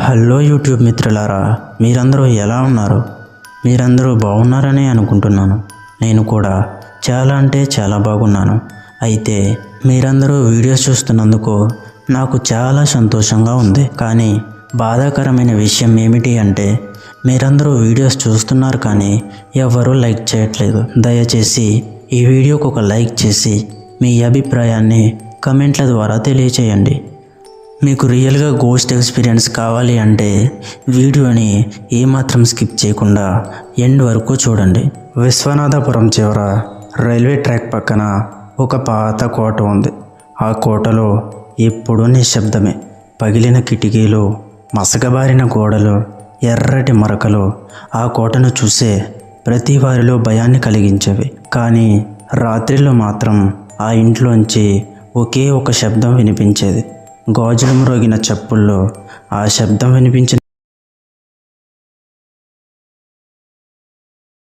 Hello YouTube మిత్రులారా, మీరందరూ ఎలా ఉన్నారు? మీరందరూ బాగున్నారని అనుకుంటున్నాను. నేను కూడా చాలా అంటే చాలా బాగున్నాను. అయితే మీరందరూ వీడియోస్ చూస్తున్నందుకు నాకు చాలా సంతోషంగా ఉంది. కానీ బాధాకరమైన విషయం ఏమిటి అంటే మీరందరూ వీడియోస్ చూస్తున్నారు కానీ ఎవరూ లైక్ చేయట్లేదు. దయచేసి ఈ వీడియోకి ఒక లైక్ చేసి మీ అభిప్రాయాన్ని కమెంట్ల ద్వారా తెలియచేయండి. మీకు రియల్గా గోస్ట్ ఎక్స్పీరియన్స్ కావాలి అంటే వీడియోని ఏమాత్రం స్కిప్ చేయకుండా ఎండ్ వరకు చూడండి. విశ్వనాథపురం చివర రైల్వే ట్రాక్ పక్కన ఒక పాత కోట ఉంది. ఆ కోటలో ఎప్పుడూ నిశ్శబ్దమే. పగిలిన కిటికీలు, మసకబారిన గోడలు, ఎర్రటి మరకలు ఆ కోటను చూసే ప్రతి వారిలో భయాన్ని కలిగించేవి. కానీ రాత్రిలో మాత్రం ఆ ఇంట్లోంచి ఒకే ఒక శబ్దం వినిపించేది. గాజులు మ్రోగిన చప్పుల్లో ఆ శబ్దం వినిపించిన